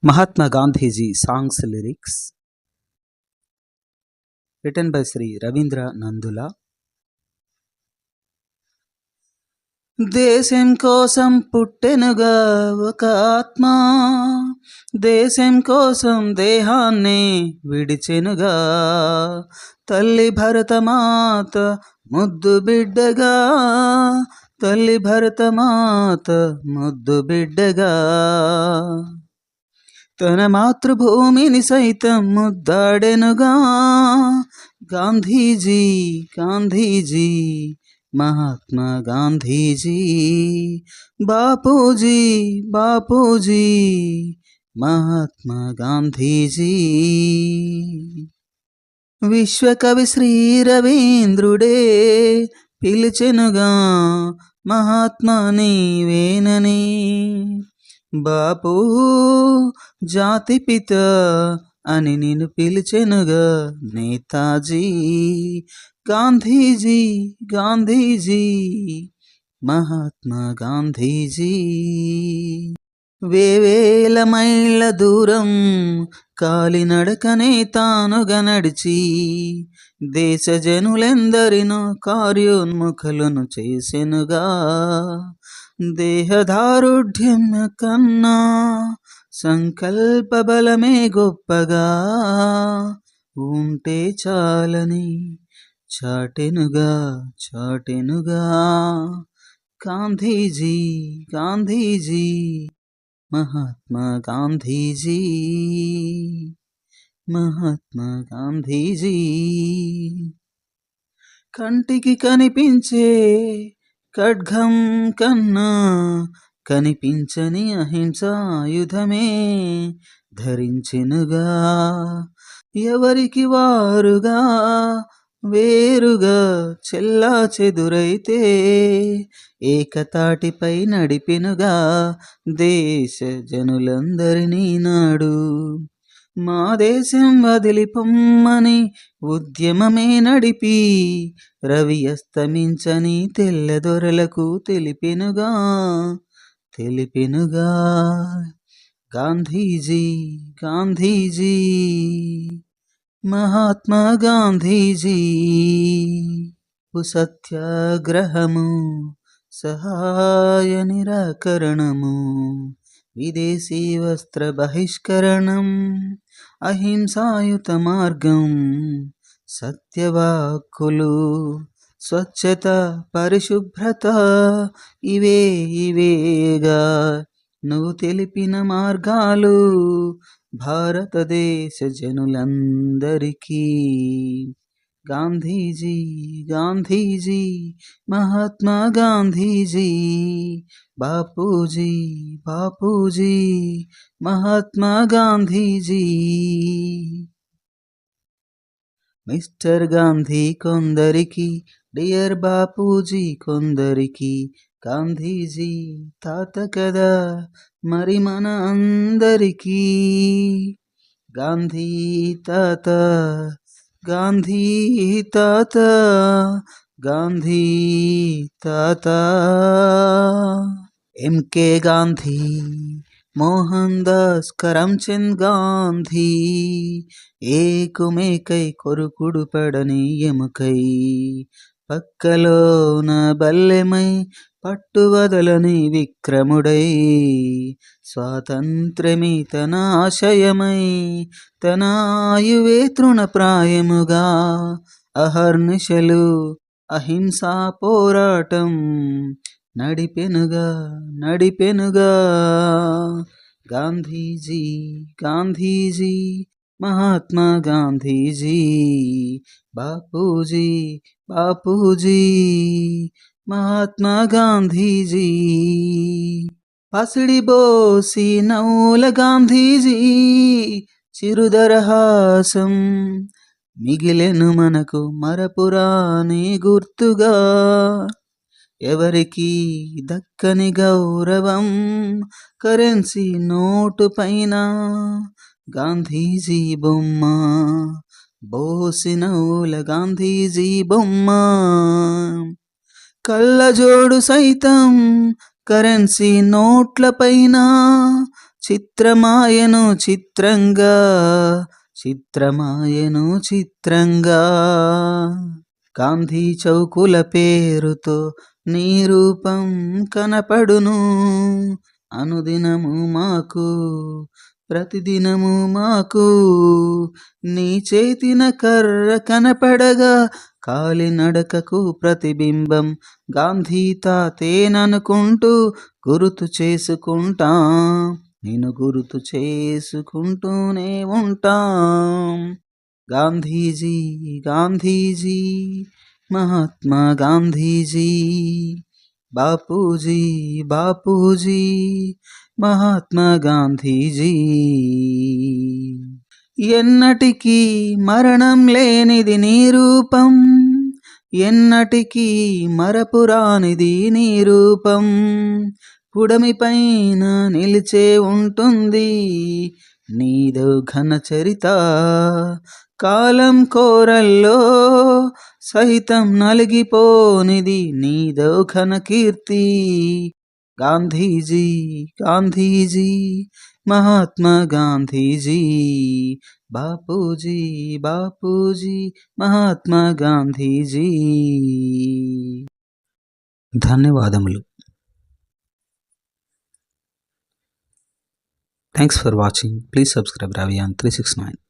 Mahatma Gandhiji songs lyrics written by Sri Ravindra Nandula. దేశం కోసం పుట్టెనుగా ఒక ఆత్మ, దేశం కోసం దేహాన్ని విడిచెనుగా, తల్లి భరతమాత ముద్దు బిడ్డగా, తల్లి భరతమాత ముద్దు బిడ్డగా, తన మాతృభూమిని సైతం ముద్దాడెనుగా. గాంధీజీ గాంధీజీ మహాత్మా గాంధీజీ, బాపూజీ బాపూజీ మహాత్మా గాంధీజీ. విశ్వకవి శ్రీ రవీంద్రుడే పిలిచెనుగా మహాత్మా నీవేనని, బాపు జాతిపిత అని నిన్ను పిలిచెనుగా నేతాజీ. గాంధీజీ గాంధీజీ మహాత్మా గాంధీజీ. వేవేల మైళ్ళ దూరం కాలినడకనే తానుగా నడిచి, దేశ జనులెందరినో కార్యోన్ముఖులను చేసెనుగా. దేహదారుఢ్యం కన్నా సంకల్ప బలమే గొప్పగా ఉంటే చాలని చాటెనుగా చాటెనుగా. గాంధీజీ గాంధీజీ మహాత్మా గాంధీజీ, మహాత్మా గాంధీజీ. కంటికి కనిపించే ఖడ్గం కన్నా కనిపించని అహింసాయుధమే ధరించెనుగా. ఎవరికి వారుగా వేరుగా చెల్లా చెదురైతే ఏకతాటిపై నడిపెనుగా దేశ జనులందరినీ నాడు. మా దేశం వదిలిపొమ్మని ఉద్యమమే నడిపి, రవి అస్తమించని తెల్లదొరలకు తెలిపెనుగా తెలిపెనుగా. గాంధీజీ గాంధీజీ మహాత్మా గాంధీజీ. సత్యాగ్రహము, సహాయ నిరాకరణము, విదేశీ వస్త్ర బహిష్కరణం, అహింసాయుత మార్గం, సత్యవాక్కులు, స్వచ్ఛత, పరిశుభ్రత, ఇవే ఇవేగా నువ్వు తెలిపిన మార్గాలు భారతదేశ జనులందరికీ. గాంధీజీ గాంధీజీ మహాత్మా గాంధీజీ, బాపూజీ బాపూజీ మహాత్మా గాంధీజీ. మిస్టర్ గాంధీ కొందరికి, డియర్ బాపూజీ కొందరికి, గాంధీజీ తాత కదా మరి మన అందరికీ. గాంధీ తాత గాంధీ తాత గాంధీ తాత. ఎంకే గాంధీ, మోహన్ దాస్ కరమ్చంద్ గాంధీ, ఏకుమేకై కొరుకుడు పడని ఎముకై, పక్కలోన బల్లెమై పట్టువదలని విక్రముడై, స్వాతంత్ర్యమి తన ఆశయమై తన ఆయువే తృణప్రాయముగా, అహర్నిశలు అహింసా పోరాటం నడిపెనుగా నడిపెనుగా. గాంధీజీ గాంధీజీ మహాత్మా గాంధీజీ, బాపూజీ బాపూజీ మహాత్మా గాంధీజీ. పసిడి బోసి నవ్వుల గాంధీజీ చిరుదరహాసం మిగిలెను మనకు మరపురాని గుర్తుగా. ఎవరికి దక్కని గౌరవం కరెన్సీ నోటు పైన గాంధీజీ బొమ్మ, బోసినవుల గాంధీజీ బొమ్మ, కళ్ళజోడు సైతం కరెన్సీ నోట్లపైన చిత్రమాయను చిత్రంగా, చిత్రమాయను చిత్రంగా. గాంధీ చౌకుల పేరుతో నీ రూపం కనపడును, అనుదినము మాకు ప్రతిదినము మాకు. నీ చేతిన కర్ర కనపడగా కాలినడకకు ప్రతిబింబం, గాంధీ తాతేననుకుంటూ గుర్తు చేసుకుంటా, నేను గుర్తు చేసుకుంటూనే ఉంటాం. గాంధీజీ గాంధీజీ మహాత్మా గాంధీజీ, బాపూజీ బాపూజీ మహాత్మా గాంధీజీ. ఎన్నటికీ మరణం లేనిది నీ రూపం, ఎన్నటికీ మరపురానిది నీ రూపం. పుడమిపైన నిలిచే ఉంటుంది నీదో ఘన చరిత, కాలం కోరల్లో సహితం నలిగిపోనిది నీదో ఘన కీర్తి. గాంధీజీ గాంధీజీ మహాత్మా గాంధీజీ, బాపూజీ బాపూజీ మహాత్మా గాంధీజీ. ధన్యవాదములు. Thanks for watching. Please subscribe Raviyan 369.